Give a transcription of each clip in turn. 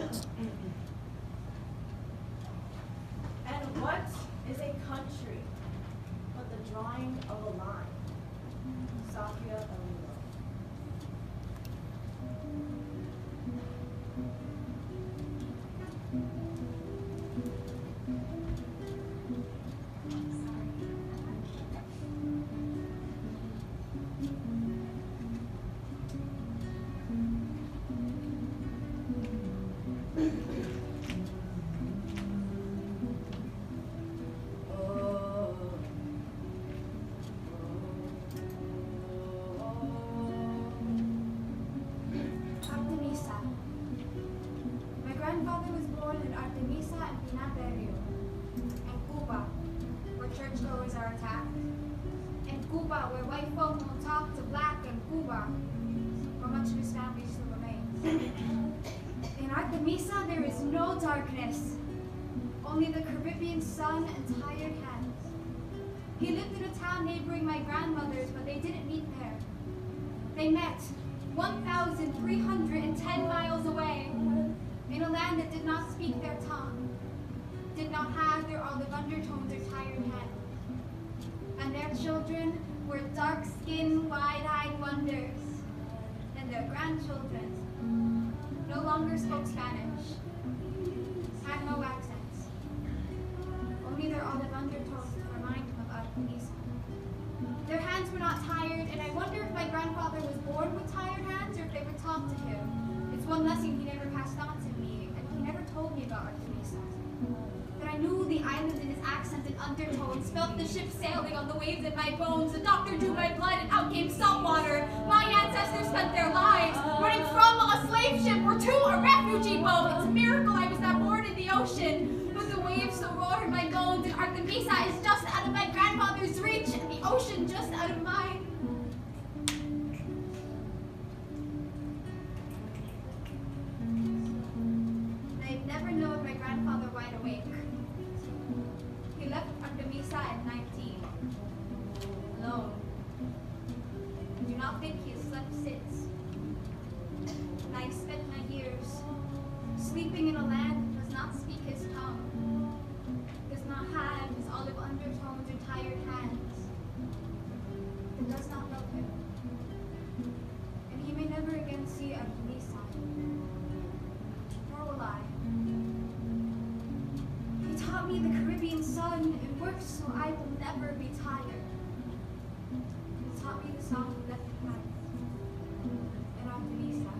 And what is a country but the drawing of a line? Safia Alilo. Where white folk will talk to black in Cuba, where much of his family still remains. In Artemisa, there is no darkness, only the Caribbean sun and tired hands. He lived in a town neighboring my grandmother's, but they didn't meet there. They met 1,310 miles away, in a land that did not speak their tongue, did not have their olive undertones or tired hands. And their children were dark-skinned, wide-eyed wonders, and their grandchildren no longer spoke Spanish, had no accents, only their olive undertones to remind them of Artemisa. Their hands were not tired, and I wonder if my grandfather was born with tired hands or if they were taught to him. It's one lesson he never passed on to me, and he never told me about Artemisa. But I knew the island in his accent and undertones, felt the ship sailing on the waves in my bones. The doctor drew my blood and out came salt water. My ancestors spent their lives running from a slave ship or to a refugee boat. It's a miracle I was not born in the ocean. But the waves still roar in my bones, and Artemisa is just out of my grandfather's reach, and the ocean just out of mine. I've never known my grandfather wide awake. He left Artemisa at 19, alone. I do not think he has slept since. And I have spent my years sleeping in a land that does not speak his tongue, does not have his olive undertones or tired hands, and does not love him. And he may never again see Artemisa, nor will I. He taught me the Caribbean sun and worked so I will never be tired. He taught me the song he left behind in Artemisa.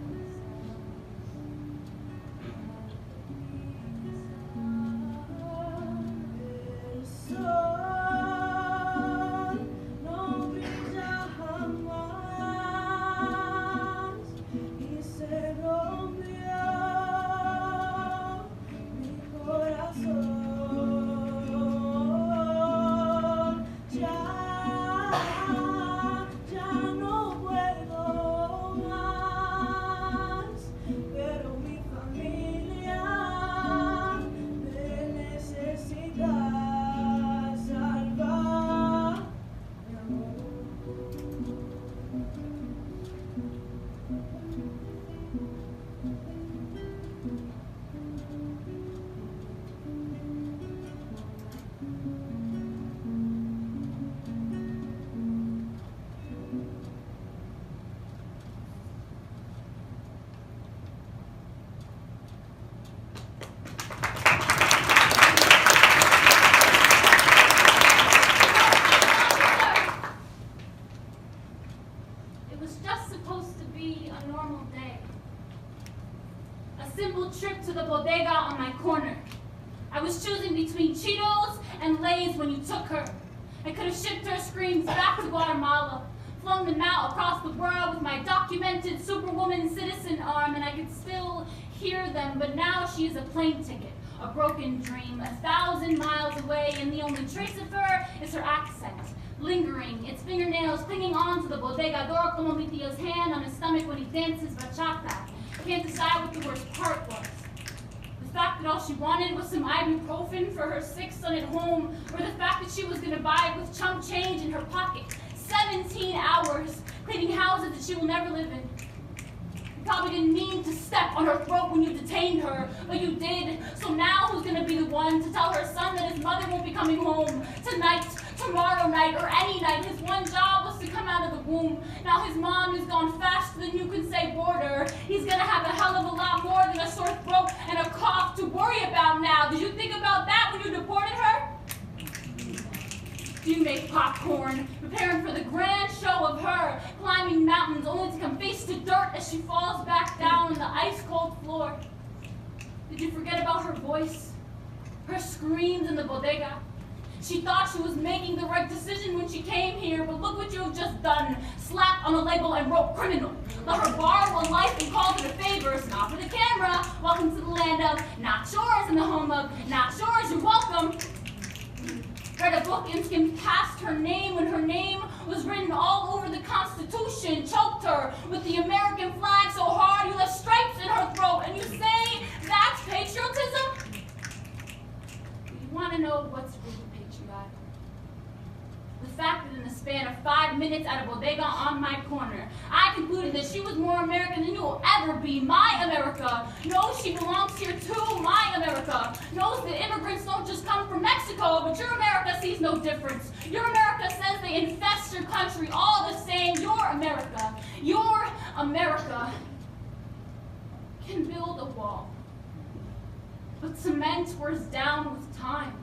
When you took her, I could have shipped her screams back to Guatemala, flung them out across the world with my documented superwoman citizen arm, and I could still hear them. But now she is a plane ticket, a broken dream, 1,000 miles away, and the only trace of her is her accent, lingering, its fingernails clinging onto the bodegador como mi tío's hand on his stomach when he dances bachata. I can't decide what the worst part was. The fact that all she wanted was some ibuprofen for her sick son at home, or the fact that she was going to buy it with chump change in her pocket. 17 hours cleaning houses that she will never live in. probably didn't mean to step on her throat when you detained her, but you did. So now who's gonna be the one to tell her son that his mother won't be coming home tonight, tomorrow night, or any night? His one job was to come out of the womb. Now his mom is gone faster than you can say border. He's gonna have a hell of a lot more than a sore throat and a cough to worry about now. Did you think about that when you deported her? You make popcorn, preparing for the grand show of her climbing mountains, only to come face to dirt as she falls back down on the ice-cold floor. Did you forget about her voice? Her screams in the bodega? She thought she was making the right decision when she came here, but look what you have just done. Slapped on a label and wrote criminal. Let her borrow a life and called it a favor. It's not for the camera. Welcome to the land of not yours and the home of not yours. You're welcome. Read a book and skimmed past her name when her name was written all over the Constitution. Choked her with the American flag so hard you left stripes in her throat. And you say that's patriotism? You want to know what's really patriotic? The fact that in the span of 5 minutes at a bodega on my corner, I concluded that she was more American than you will ever be. My America knows she belongs here too. My America knows that immigrants don't just come from Mexico, but your America sees no difference. Your America says they infest your country all the same. Your America can build a wall, but cement wears down with time.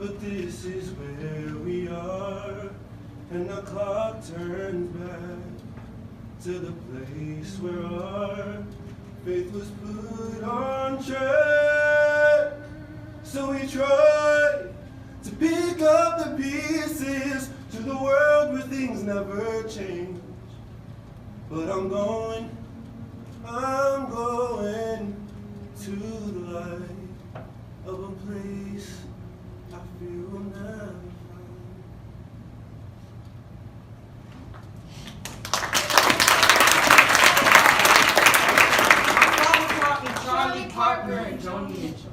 But this is where we are, and the clock turns back to the place where our faith was put on track. So we try to pick up the pieces to the world where things never change. But I'm going to the light of a place I feel will never Charlie Parker and Joni Mitchell,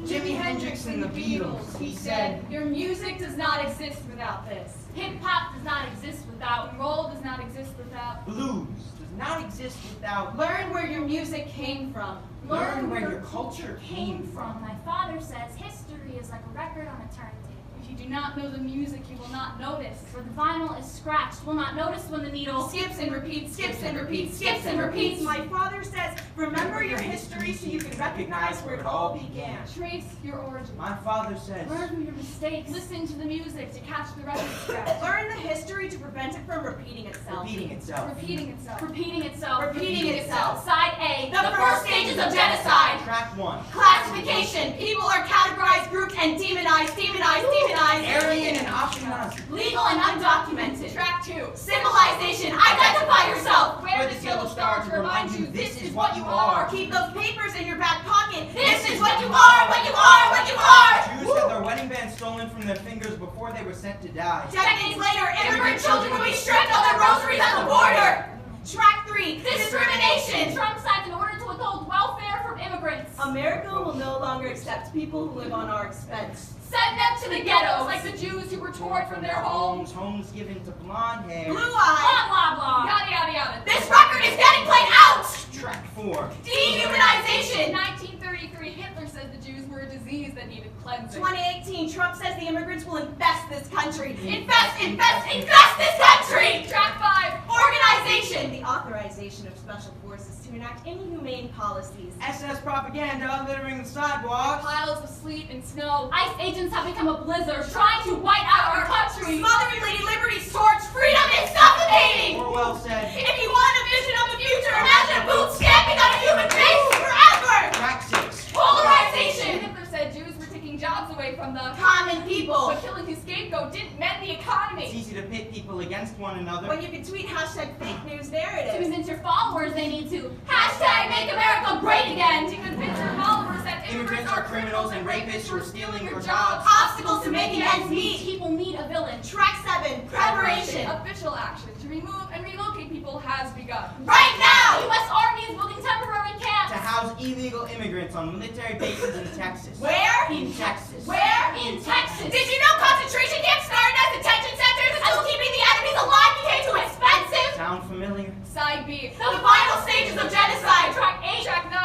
Jimi Hendrix and the Beatles. He said, your music does not exist without this. Hip-hop does not exist without. Roll does not exist without. blues does not exist without. Learn where your music came from. Learn where your culture came from. My father says history is like a record on a turntable. If you do not know the music, you will not notice. For the vinyl is scratched, will not notice when the needle Skips and repeats, skips and repeats, skips and repeats. My father says, remember your history so you can recognize where it all began. Trace your origins. My father says, Learn from your mistakes. Listen to the music to catch the record scratch. Learn the history to prevent it from repeating itself. repeating itself. Repeating itself. Repeating itself. Repeating itself. Side A. The first stages of genocide. Track 1. Classification. People are categorized, grouped, and demonized, demonized, demonized. Aryan and Ashkenazi. Legal and undocumented. Track 2. Civilization. Identify yourself. Wear this yellow star to remind you this is what you are. Keep those papers in your back pocket. This is what you are, what you are, what you are. Jews had their wedding bands stolen from their fingers before they were sent to die. Decades later, immigrant children will be stripped of their rosaries at the border. Track 3. Discrimination. Trump signed an order to withhold welfare from immigrants. America will no longer accept people who live on our expense. Send them to the ghettos, like the Jews who were torn from their homes. Homes given to blonde hair. Blue Blah, eye. blah, blah. Yada, yada, yada. This record is getting played out. Track 4. Dehumanization. In 1933, Hitler said the Jews were a disease that needed cleansing. 2018, Trump says the immigrants will infest this country. Infest, infest, infest this country! Track 5. Organization! The authorization of special forces to enact inhumane policies. SS propaganda littering the sidewalks. Piles of sleet and snow. ICE agents have become a blizzard, trying to white out our country. Smothering Lady Liberty's torch, freedom is suffocating! Orwell said, If you want a vision of the future, imagine a boot stamping on a human face forever! Track 6. Polarization! Hitler said Jews were taking jobs away from the Common people! but killing his scapegoat didn't mend the economy. It's easy to pit people against one another. When you can tweet hashtag fake news To narratives. convince your followers they need to hashtag make America great again. To convince your followers that Immigrants are criminals and rapists who are stealing your jobs. Obstacles to making ends meet. People need a villain. Track 7, preparation. Official action to remove and relocate people has begun. Right The now! U.S. Army is building temporary To camps. house illegal immigrants on military bases in Texas. Where? In Texas. Where? In Texas. Did you know concentration camps started as detention centers until keeping the enemies alive became too expensive? Sound familiar? Side B. The final stages of genocide. Track 8. Track 9.